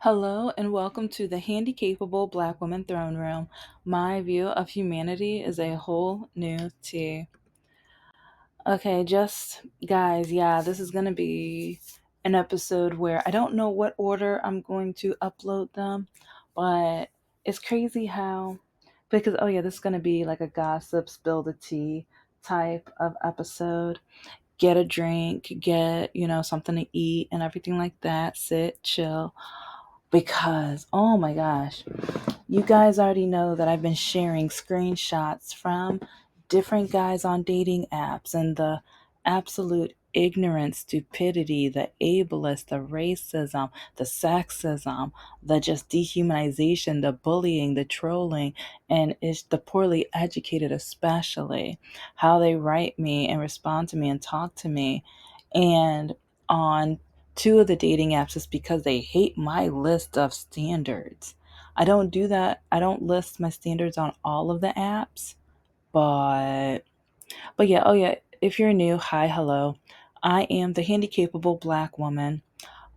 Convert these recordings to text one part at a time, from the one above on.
Hello and welcome to the Handicapable Black Woman Throne Room. My view of humanity is a whole new tea. Okay, just guys, yeah, this is going to be an episode where I don't know what order I'm going to upload them, but it's crazy how, because, oh yeah, this is going to be like a gossip, spill the tea type of episode. Get a drink, get, something to eat and everything like that. Sit, chill. Because, oh my gosh, you guys already know that I've been sharing screenshots from different guys on dating apps and the absolute ignorance, stupidity, the ableist, the racism, the sexism, the just dehumanization, the bullying, the trolling, and it's the poorly educated, especially how they write me and respond to me and talk to me. And on two of the dating apps, it's because they hate my list of standards. I don't do that. I don't list my standards on all of the apps, but yeah, oh yeah, if you're new, hi, hello. I am the handicapable black woman.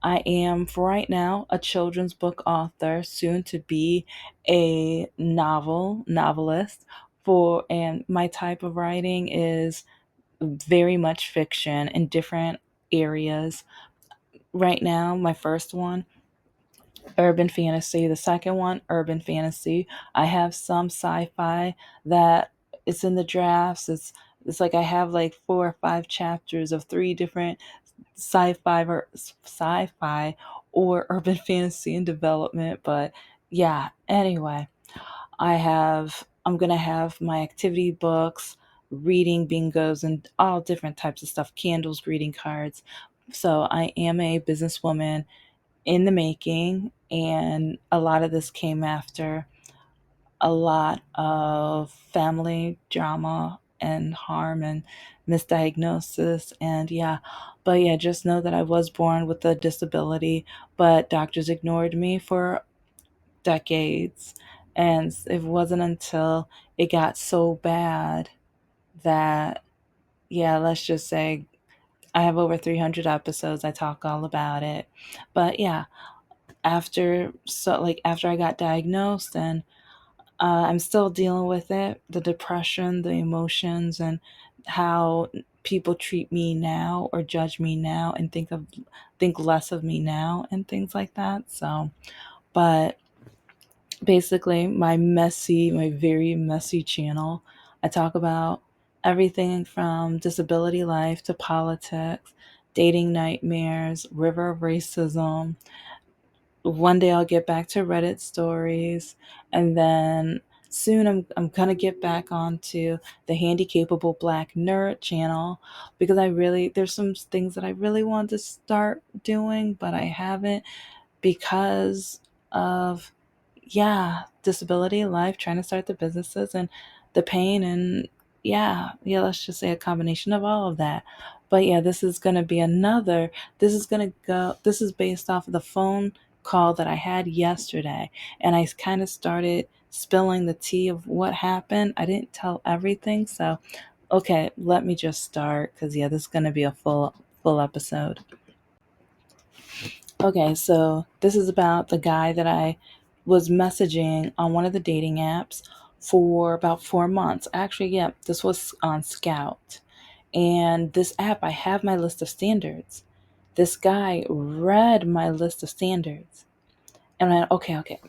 I am for right now a children's book author, soon to be a novelist for and my type of writing is very much fiction in different areas. Right now, my first one urban fantasy. The second one, urban fantasy. I have some sci-fi that it's in the drafts. It's like I have like 4 or 5 chapters of three different sci-fi or urban fantasy in development. But yeah, anyway, I'm gonna have my activity books, reading bingos, and all different types of stuff, candles, greeting cards. So I am a businesswoman in the making, and a lot of this came after a lot of family drama and harm and misdiagnosis. And yeah, but yeah, just know that I was born with a disability, but doctors ignored me for decades. And it wasn't until it got so bad that, yeah, let's just say I have over 300 episodes. I talk all about it. But yeah, after I got diagnosed, and I'm still dealing with it, the depression, the emotions, and how people treat me now or judge me now and think less of me now and things like that. So, but basically, my very messy channel, I talk about everything from disability life to politics, dating nightmares, river of racism. One day I'll get back to Reddit stories, and then soon I'm gonna get back onto the Handicapable Black Nerd channel, because there's some things that I really want to start doing, but I haven't, because of, yeah, disability life, trying to start the businesses and the pain, and yeah, let's just say a combination of all of that. But yeah, this is based off of the phone call that I had yesterday, and I kind of started spilling the tea of what happened. I didn't tell everything, so okay, let me just start, because yeah, this is going to be a full episode. Okay, so this is about the guy that I was messaging on one of the dating apps for about 4 months. Actually, yeah, this was on Scout. And this app, I have my list of standards. This guy read my list of standards. And okay.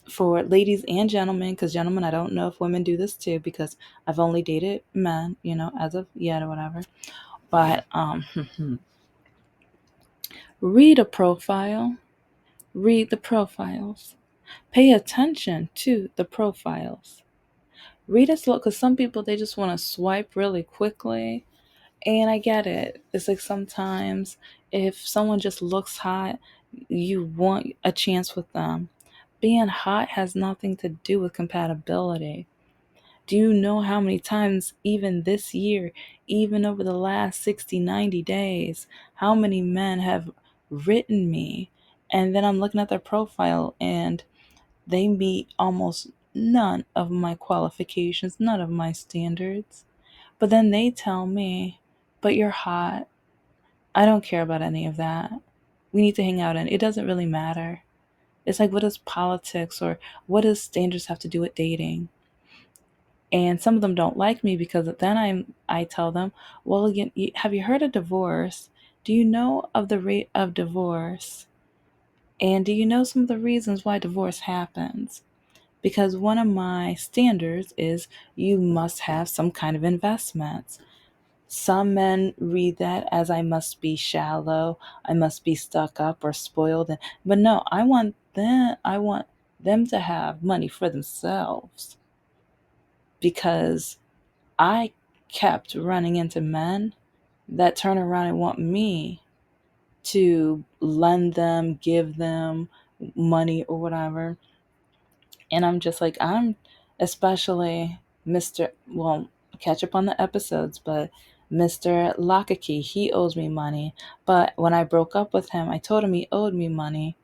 For ladies and gentlemen, because gentlemen, I don't know if women do this too, because I've only dated men, as of yet or whatever. But read a profile, read the profiles. Pay attention to the profiles. Read it slow, because some people, they just want to swipe really quickly. And I get it. It's like sometimes if someone just looks hot, you want a chance with them. Being hot has nothing to do with compatibility. Do you know how many times, even this year, even over the last 60, 90 days, how many men have written me? And then I'm looking at their profile and they meet almost none of my qualifications, none of my standards. But then they tell me, but you're hot. I don't care about any of that. We need to hang out, and it doesn't really matter. It's like, what does politics or what does standards have to do with dating? And some of them don't like me because then I tell them, well, have you heard of divorce? Do you know of the rate of divorce? And do you know some of the reasons why divorce happens? Because one of my standards is you must have some kind of investments. Some men read that as I must be shallow, I must be stuck up or spoiled. But no, I want them to have money for themselves because I kept running into men that turn around and want me to lend them, give them money or whatever. And I'm just like, I'm especially well, catch up on the episodes, but Mr. Lakaki, he owes me money. But when I broke up with him, I told him he owed me money.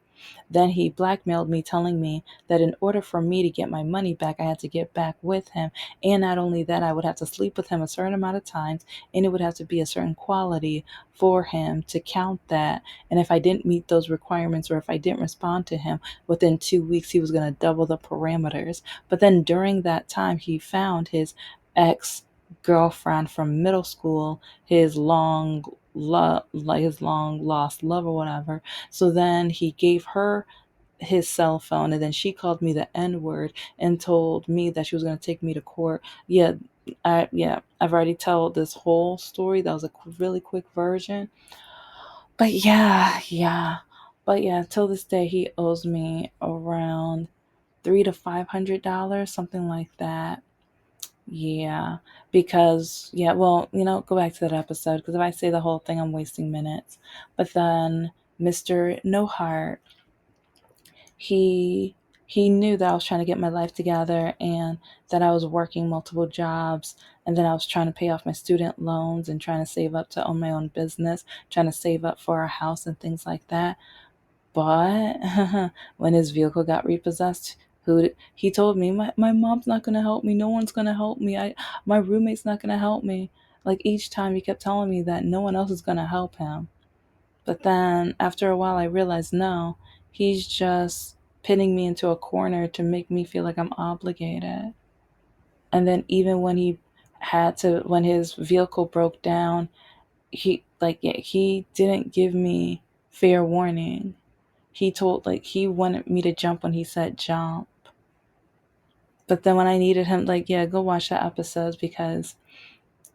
Then he blackmailed me, telling me that in order for me to get my money back, I had to get back with him. And not only that, I would have to sleep with him a certain amount of times, and it would have to be a certain quality for him to count that. And if I didn't meet those requirements or if I didn't respond to him within 2 weeks, he was going to double the parameters. But then during that time, he found his ex girlfriend from middle school, his long like his long lost love or whatever. So then he gave her his cell phone, and then she called me the N word and told me that she was going to take me to court. I've already told this whole story. That was a really quick version. But till this day he owes me around $300 to $500, something like that. Yeah, because well, go back to that episode because if I say the whole thing, I'm wasting minutes. But then Mr. No Heart, he he knew that I was trying to get my life together and that I was working multiple jobs and then I was trying to pay off my student loans and trying to save up to own my own business, trying to save up for a house and things like that. But when his vehicle got repossessed, he told me my mom's not gonna help me. No one's gonna help me. My roommate's not gonna help me. Like each time he kept telling me that no one else is gonna help him. But then after a while I realized no, he's just pinning me into a corner to make me feel like I'm obligated. And then even when his vehicle broke down, he didn't give me fair warning. He wanted me to jump when he said jump. But then when I needed him, go watch that episodes because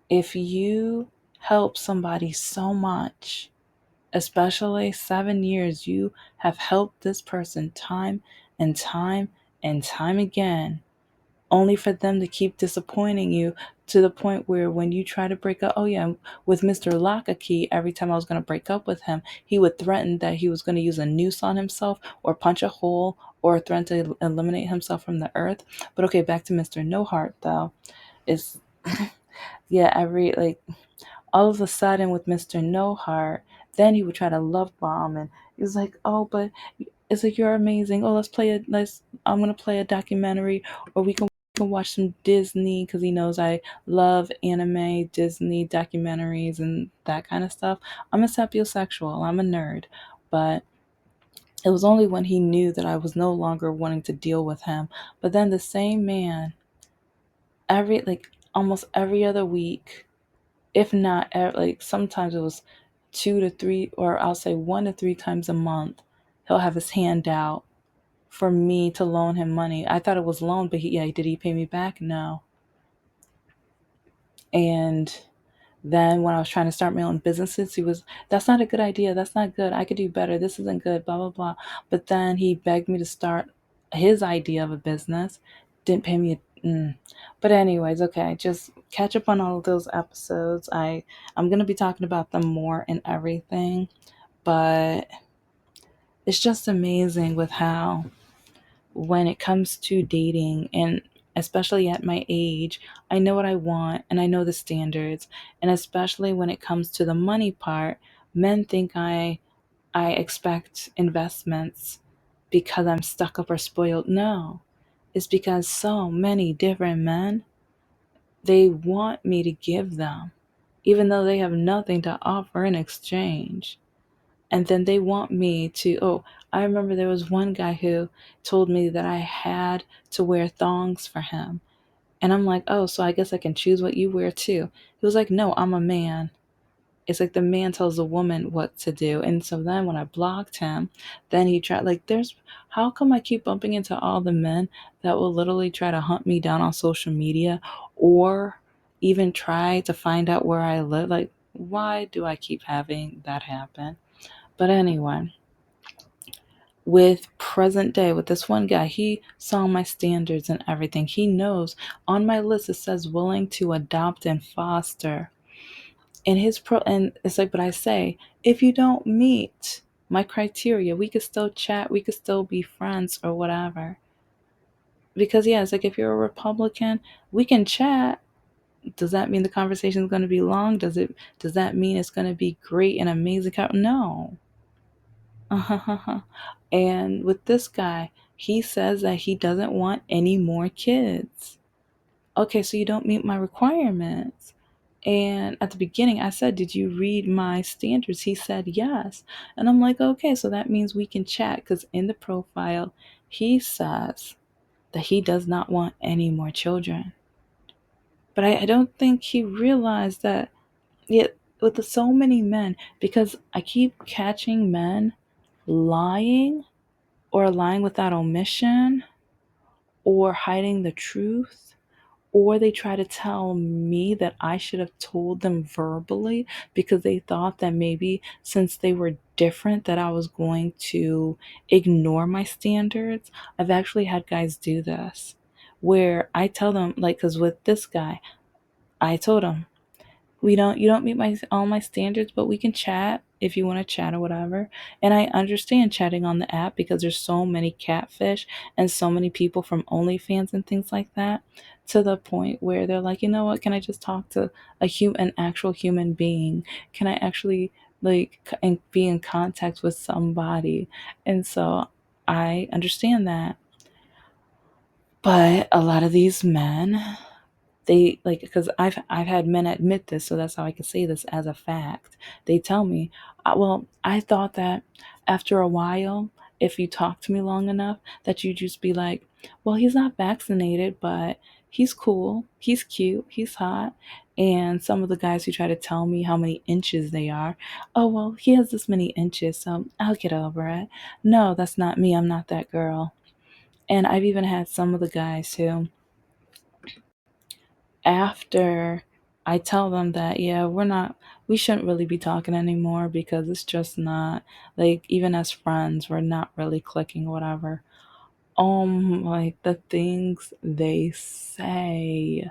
if you help somebody so much, especially 7 years, you have helped this person time and time and time again, only for them to keep disappointing you to the point where when you try to break up, oh yeah, with Mr. Lakaki, every time I was going to break up with him, he would threaten that he was going to use a noose on himself or punch a hole or threaten to eliminate himself from the earth. But okay, back to Mr. No Heart though. It's every all of a sudden with Mr. No Heart, then he would try to love bomb and he was like, oh, but it's like you're amazing. Oh, I'm gonna play a documentary, or we can watch some Disney because he knows I love anime, Disney documentaries, and that kind of stuff. I'm a sapiosexual. I'm a nerd, but it was only when he knew that I was no longer wanting to deal with him. But then the same man, almost every other week, if not sometimes it was 2 to 3, or I'll say 1 to 3 times a month, he'll have his hand out for me to loan him money. I thought it was loan, but did he pay me back? No. And then when I was trying to start my own businesses, he was, that's not a good idea. That's not good. I could do better. This isn't good, blah, blah, blah. But then he begged me to start his idea of a business. Didn't pay me But anyways, okay, just catch up on all of those episodes. I'm going to be talking about them more and everything. But it's just amazing with how when it comes to dating, and especially at my age, I know what I want and I know the standards. And especially when it comes to the money part, men think I expect investments because I'm stuck up or spoiled. No. It's because so many different men, they want me to give them even though they have nothing to offer in exchange. And then they want me to, oh, I remember there was one guy who told me that I had to wear thongs for him. And I'm like, oh, so I guess I can choose what you wear too. He was like, no, I'm a man. It's like the man tells the woman what to do. And so then when I blocked him, then he tried, like, how come I keep bumping into all the men that will literally try to hunt me down on social media or even try to find out where I live? Like, why do I keep having that happen? But anyway, with present day, with this one guy, he saw my standards and everything. He knows on my list it says willing to adopt and foster. And it's like, but I say, if you don't meet my criteria, we could still chat, we could still be friends or whatever. Because yeah, it's like if you're a Republican, we can chat. Does that mean the conversation is going to be long? Does that mean it's going to be great and amazing? No. And with this guy, he says that he doesn't want any more kids. Okay, so you don't meet my requirements. And at the beginning, I said, did you read my standards? He said, yes. And I'm like, okay, so that means we can chat because in the profile, he says that he does not want any more children. But I don't think he realized that yet with so many men, because I keep catching men lying or lying without omission or hiding the truth, or they try to tell me that I should have told them verbally because they thought that maybe since they were different that I was going to ignore my standards. I've actually had guys do this where I tell them, like, because with this guy, I told him, you don't meet my all my standards, but we can chat if you want to chat or whatever. And I understand chatting on the app because there's so many catfish and so many people from OnlyFans and things like that, to the point where they're like, you know what, can I just talk to an actual human being? Can I actually and be in contact with somebody? And so I understand that. But a lot of these men, they like, because I've had men admit this, so that's how I can say this as a fact. They tell me, well, I thought that after a while, if you talk to me long enough, that you just be like, well, he's not vaccinated, but he's cool, he's cute, he's hot. And some of the guys who try to tell me how many inches they are, oh, well, he has this many inches, so I'll get over it. No, that's not me. I'm not that girl. And I've even had some of the guys who, after I tell them that, yeah, we shouldn't really be talking anymore because it's just not, like, even as friends, we're not really clicking, whatever. Like the things they say.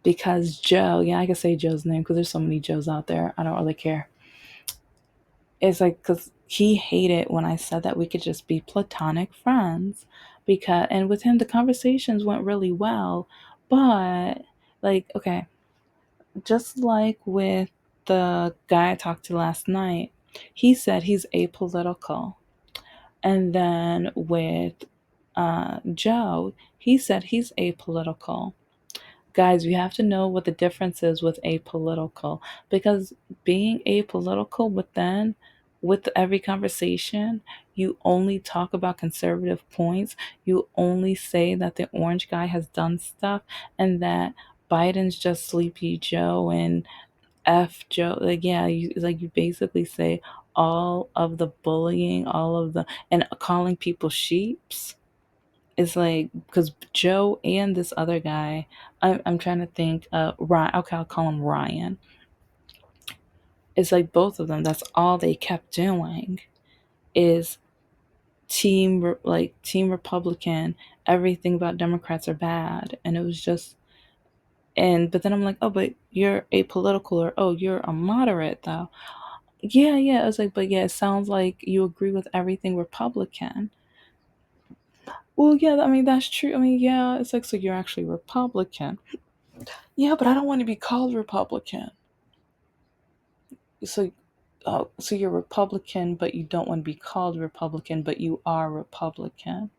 Because Joe, yeah, I can say Joe's name because there's so many Joes out there. I don't really care. It's like, because he hated when I said that we could just be platonic friends. And with him, the conversations went really well. But, like, okay, just like with the guy I talked to last night, he said he's apolitical. And then with Joe, he said he's apolitical. Guys, you have to know what the difference is with apolitical, because being apolitical with every conversation, you only talk about conservative points. You only say that the orange guy has done stuff and that Biden's just sleepy Joe and F Joe. Like, yeah, you basically say all of the bullying, all of the, and calling people sheeps. It's like, because Joe and this other guy, I'm trying to think, Ryan, okay, I'll call him Ryan. It's like both of them, that's all they kept doing is team Republican, everything about Democrats are bad. And it was just, but then I'm like, oh, but you're apolitical, or oh, you're a moderate though. Yeah, yeah. I was like, but yeah, it sounds like you agree with everything Republican. Well, yeah, I mean, that's true. I mean, yeah, it's like, so you're actually Republican. Yeah, but I don't want to be called Republican. So, so you're Republican, but you don't want to be called Republican, but you are Republican.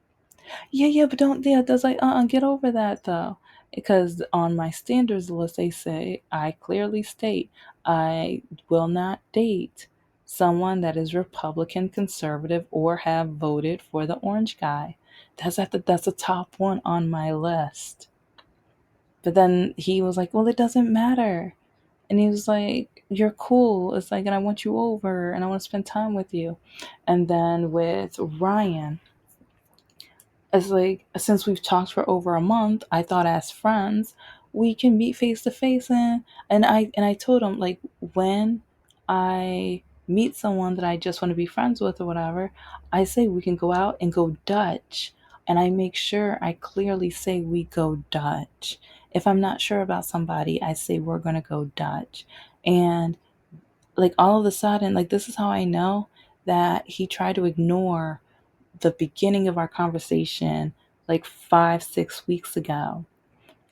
Yeah, yeah, but don't, yeah, that's like, get over that though. Because on my standards list, they say, I clearly state I will not date someone that is Republican, conservative, or have voted for the orange guy. That's the top one on my list. But then he was like, well, it doesn't matter. And he was like, you're cool. It's like, and I want you over and I want to spend time with you. And then with Ryan, it's like, since we've talked for over a month, I thought as friends we can meet face to face, and I told him, like, when I meet someone that I just want to be friends with or whatever, I say we can go out and go Dutch, and I make sure I clearly say we go Dutch. If I'm not sure about somebody, I say we're gonna go Dutch. And like all of a sudden, like, this is how I know that he tried to ignore the beginning of our conversation like 5 6 weeks ago,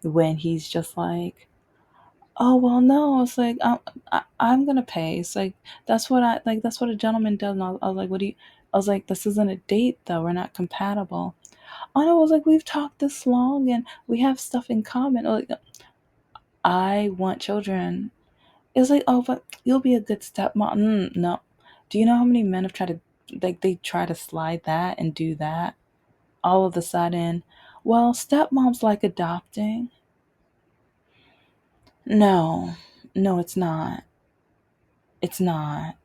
when he's just like, oh well, no, it's like, I'm gonna pay. It's like, that's what a gentleman does. And I was like, what do you, I was like, this isn't a date though, we're not compatible. Oh no, I was like, we've talked this long and we have stuff in common. Like, I want children. It was like, oh, but you'll be a good stepmom. No. Do you know how many men have tried to, like, they try to slide that and do that? All of a sudden, well, stepmom's like adopting. No, no, it's not. It's not.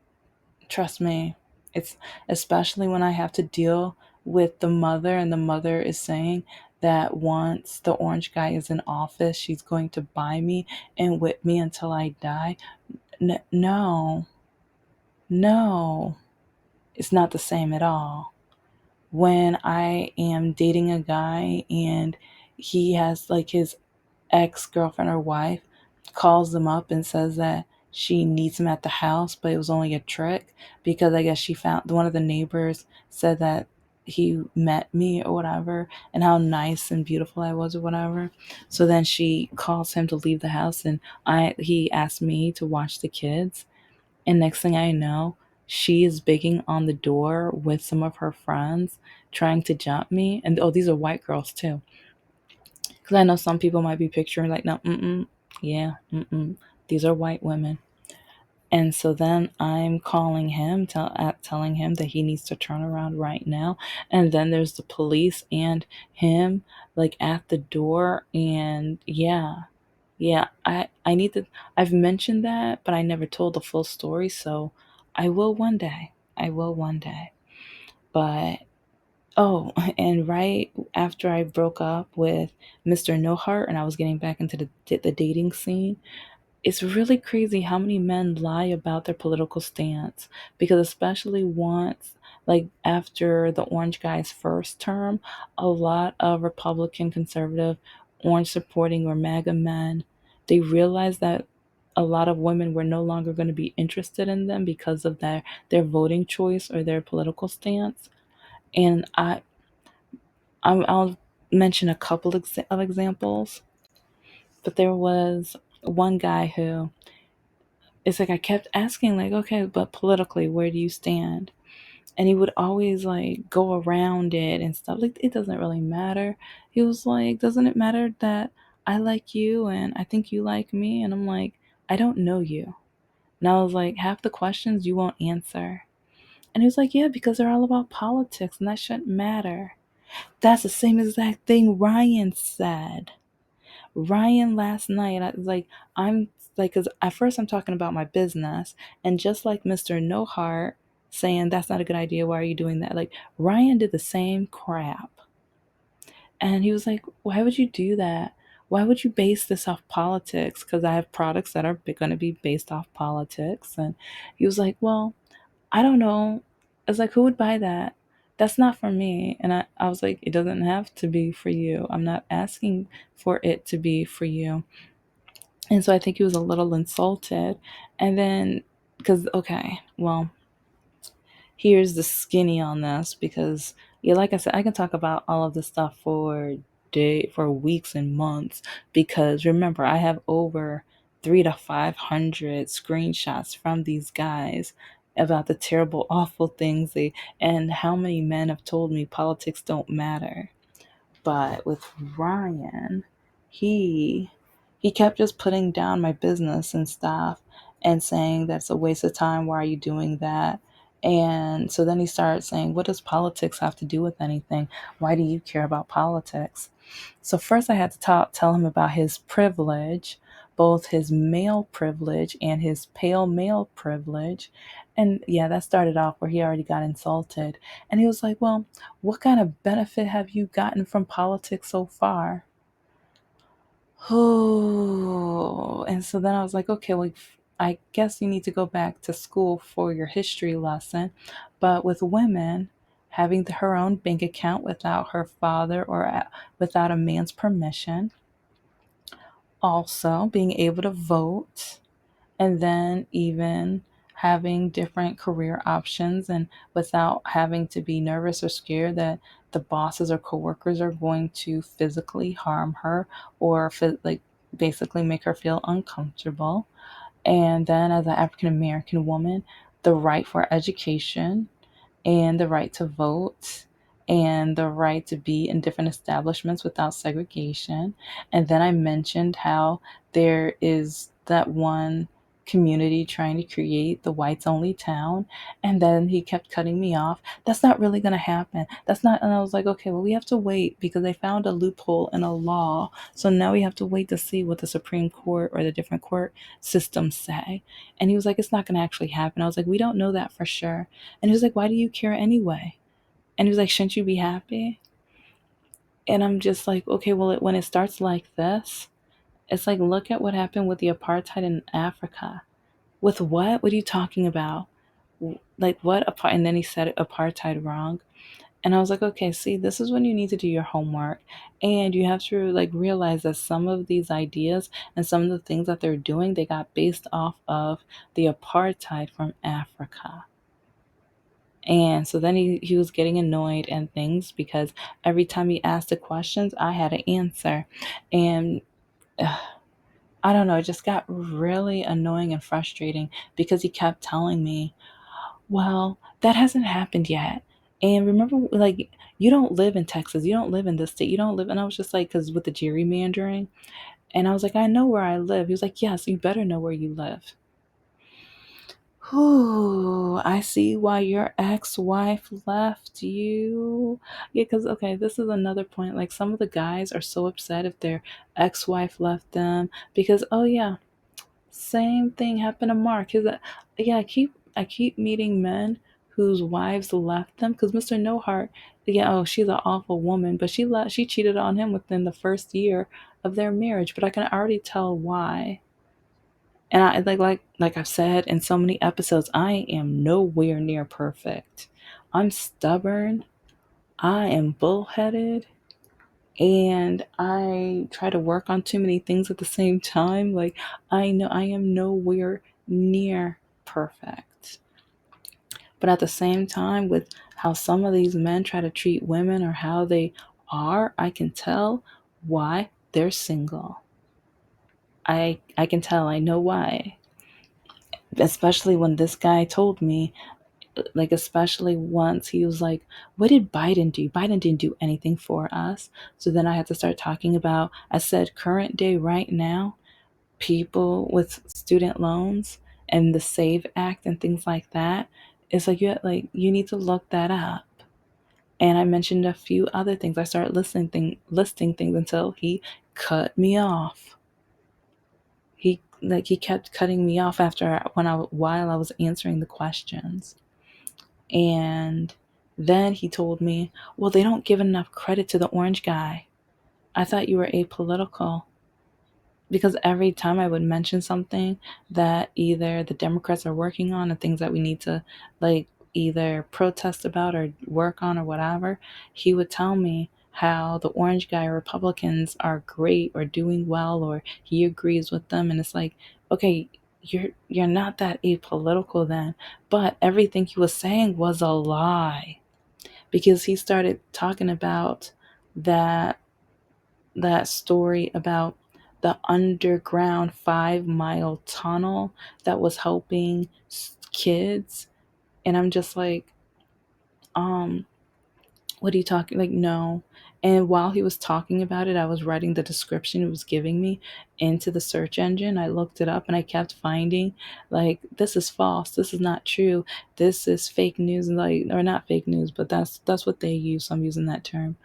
Trust me. It's, especially when I have to deal with the mother, and the mother is saying that once the orange guy is in office, she's going to buy me and whip me until I die. No, no, it's not the same at all. When I am dating a guy and he has like his ex girlfriend or wife calls them up and says that she needs him at the house, but it was only a trick because I guess she found one of the neighbors said that he met me or whatever, and how nice and beautiful I was or whatever. So then she calls him to leave the house, and I he asked me to watch the kids, and next thing I know, she is begging on the door with some of her friends trying to jump me. And oh, these are white girls too. Because I know some people might be picturing like, no, yeah, these are white women. And so then I'm calling him, telling him that he needs to turn around right now. And then there's the police and him like at the door. And yeah, yeah, I need to, I've mentioned that, but I never told the full story. So I will one day. I will one day. But oh, and right after I broke up with Mr. No Heart and I was getting back into the dating scene, it's really crazy how many men lie about their political stance, because especially once, like after the orange guy's first term, a lot of Republican, conservative, orange supporting or MAGA men, they realized that a lot of women were no longer going to be interested in them because of their voting choice or their political stance. And I'll mention a couple of examples, but there was one guy who, it's like I kept asking, like, okay, but politically, where do you stand? And he would always like go around it and stuff. Like, it doesn't really matter. He was like, doesn't it matter that I like you and I think you like me? And I'm like, I don't know you. And I was like, half the questions you won't answer. And he was like, yeah, because they're all about politics and that shouldn't matter. That's the same exact thing Ryan said. Ryan last night, I was like, I'm like, because at first I'm talking about my business, and just like Mr. No Heart saying that's not a good idea, why are you doing that? Like, Ryan did the same crap. And he was like, why would you do that? Why would you base this off politics? Because I have products that are going to be based off politics. And he was like, well, I don't know. It's like, who would buy that? That's not for me. And I was like, it doesn't have to be for you. I'm not asking for it to be for you. And so I think he was a little insulted. And then, because, okay, well, here's the skinny on this, because, yeah, like I said, I can talk about all of this stuff for weeks and months, because remember, I have over 300 to 500 screenshots from these guys about the terrible, awful things they, and how many men have told me politics don't matter. But with Ryan, he he kept just putting down my business and stuff. and saying that's a waste of time. Why are you doing that? And so then he started saying, what does politics have to do with anything? Why do you care about politics? So first I had to tell him about his privilege, both his male privilege and his pale male privilege. And yeah, that started off where he already got insulted. And he was like, well, what kind of benefit have you gotten from politics so far? Oh, and so then I was like, okay, well, I guess you need to go back to school for your history lesson. But with women, having her own bank account without her father or without a man's permission, also being able to vote, and then even having different career options and without having to be nervous or scared that the bosses or coworkers are going to physically harm her or like basically make her feel uncomfortable. And then as an African American woman, the right for education and the right to vote and the right to be in different establishments without segregation. And then I mentioned how there is that one community trying to create the whites only town. And then he kept cutting me off. That's not really going to happen. That's not. And I was like, okay, well, we have to wait because they found a loophole in a law. So now we have to wait to see what the Supreme Court or the different court systems say. And he was like, it's not going to actually happen. I was like, we don't know that for sure. And he was like, why do you care anyway? And he was like, shouldn't you be happy? And I'm just like, okay, well, when it starts like this, it's like, look at what happened with the apartheid in Africa. With what? What are you talking about? Like, what? And then he said apartheid wrong. And I was like, okay, see, this is when you need to do your homework. And you have to like realize that some of these ideas and some of the things that they're doing, they got based off of the apartheid from Africa. And so then he was getting annoyed and things because every time he asked the questions, I had an answer. And I don't know, it just got really annoying and frustrating because he kept telling me, well, that hasn't happened yet. And remember, like, you don't live in Texas, you don't live in this state, you don't live. And I was just like, because with the gerrymandering, and I was like, I know where I live. He was like, yes, you better know where you live. Whew, I see why your ex-wife left you. Yeah, because, okay, this is another point. Like, some of the guys are so upset if their ex-wife left them because, oh, yeah, same thing happened to Mark. Yeah, I keep meeting men whose wives left them because Mr. No Heart, yeah, oh, she's an awful woman, but she cheated on him within the first year of their marriage, but I can already tell why. And I like I've said in so many episodes, I am nowhere near perfect. I'm stubborn, I am bullheaded, and I try to work on too many things at the same time. Like I know I am nowhere near perfect. But at the same time, with how some of these men try to treat women or how they are, I can tell why they're single. I can tell, I know why. Especially when this guy told me, like, especially once he was like, what did Biden do? Biden didn't do anything for us. So then I had to start talking about, I said, current day right now, people with student loans and the SAVE Act and things like that. It's like you need to look that up. And I mentioned a few other things. I started listing things until he cut me off. He kept cutting me off after while I was answering the questions. And then he told me, well, they don't give enough credit to the orange guy. I thought you were apolitical. Because every time I would mention something that either the Democrats are working on and things that we need to like either protest about or work on or whatever, he would tell me how the orange guy or Republicans are great or doing well or he agrees with them. And it's like, okay, you're not that apolitical then. But everything he was saying was a lie because he started talking about that that story about the underground 5 mile tunnel that was helping kids. And I'm just like, um, what are you talking, like, no. And while he was talking about it, I was writing the description it was giving me into the search engine. I looked it up and I kept finding, like, this is false, this is not true, this is fake news, and like, or not fake news, but that's what they use, so I'm using that term.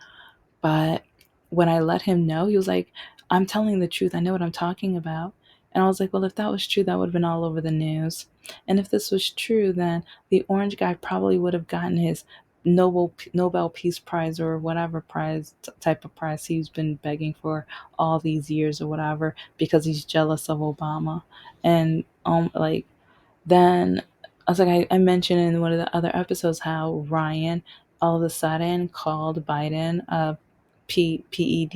But when I let him know, he was like, I'm telling the truth. I know what I'm talking about. And I was like, well, if that was true, that would have been all over the news. And if this was true, then the orange guy probably would have gotten his Nobel Peace Prize or whatever prize, type of prize he's been begging for all these years or whatever, because he's jealous of Obama. And like, then I was like, I mentioned in one of the other episodes how Ryan all of a sudden called Biden PED,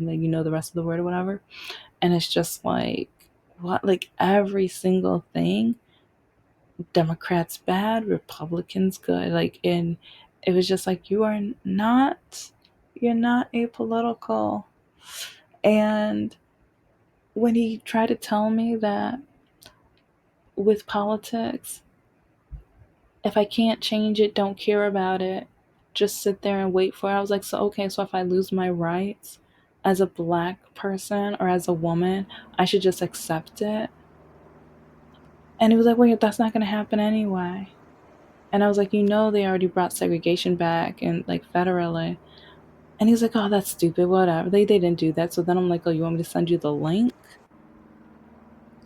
like, the rest of the word or whatever. And it's just like, what? Like, every single thing, Democrats bad, Republicans good. Like, and it was just like, you're not apolitical. And when he tried to tell me that with politics, if I can't change it, don't care about it. Just sit there and wait for it. I was like, so okay, so if I lose my rights as a black person or as a woman, I should just accept it. And he was like, wait, that's not gonna happen anyway. And I was like, they already brought segregation back and like federally. And he's like, oh, that's stupid, whatever. They didn't do that. So then I'm like, oh, you want me to send you the link?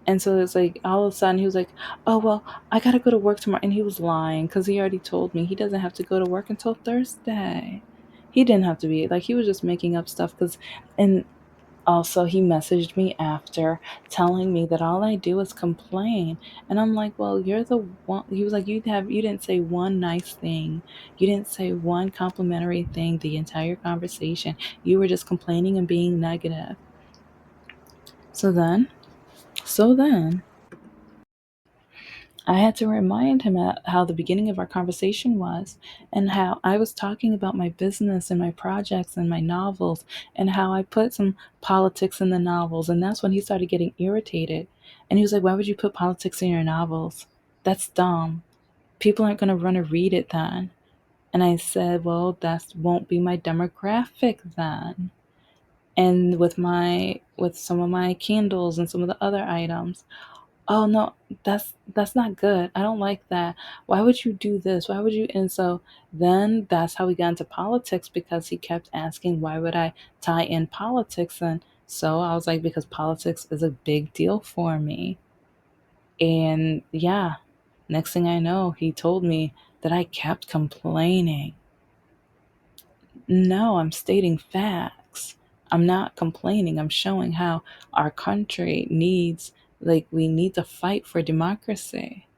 And so it's like all of a sudden he was like, "Oh well, I gotta go to work tomorrow," and he was lying because he already told me he doesn't have to go to work until Thursday. He didn't have to be like, he was just making up stuff because, and also he messaged me after telling me that all I do is complain, and I'm like, well, you're the one. He was like, you didn't say one nice thing, you didn't say one complimentary thing the entire conversation. You were just complaining and being negative. So then, so then. I had to remind him how the beginning of our conversation was, and how I was talking about my business and my projects and my novels, and how I put some politics in the novels. And that's when he started getting irritated. And he was like, why would you put politics in your novels? That's dumb. People aren't going to run to read it then. And I said, well, that won't be my demographic then. And with some of my candles and some of the other items, oh no, that's not good. I don't like that. Why would you do this? Why would you? And so then that's how we got into politics, because he kept asking, why would I tie in politics? And so I was like, because politics is a big deal for me. And yeah, next thing I know, he told me that I kept complaining. No, I'm stating facts. I'm not complaining. I'm showing how our country needs, like, we need to fight for democracy.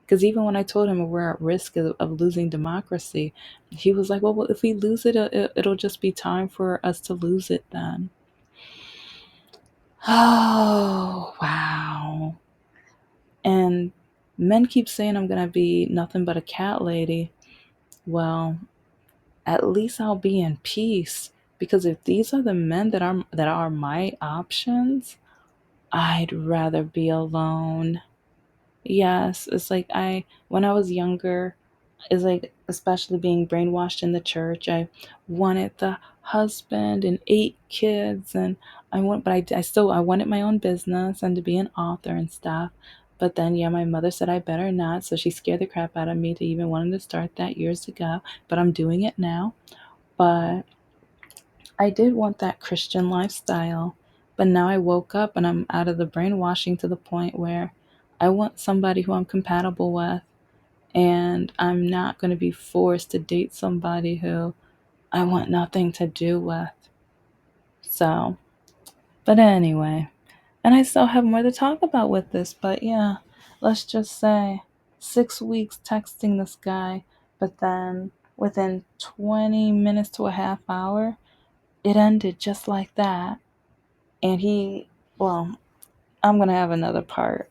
Because even when I told him we're at risk of losing democracy, he was like, well, if we lose it, it'll just be time for us to lose it then. Oh, wow. And men keep saying I'm going to be nothing but a cat lady. Well, at least I'll be in peace, because if these are the men that are my options, I'd rather be alone. Yes, it's like, I when I was younger, it's like, especially being brainwashed in the church, I wanted the husband and 8 kids, and I wanted my own business and to be an author and stuff. But then, yeah, my mother said I better not, so she scared the crap out of me to even wanting to start that years ago. But I'm doing it now. But I did want that Christian lifestyle. But now I woke up and I'm out of the brainwashing to the point where I want somebody who I'm compatible with. And I'm not going to be forced to date somebody who I want nothing to do with. So, but anyway, and I still have more to talk about with this. But yeah, let's just say 6 weeks texting this guy, but then within 20 minutes to a half hour, it ended just like that. And well, I'm going to have another part.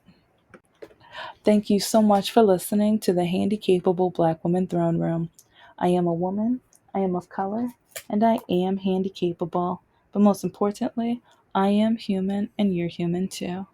Thank you so much for listening to the Handicapable Black Woman Throne Room. I am a woman, I am of color, and I am handicapable. But most importantly, I am human and you're human too.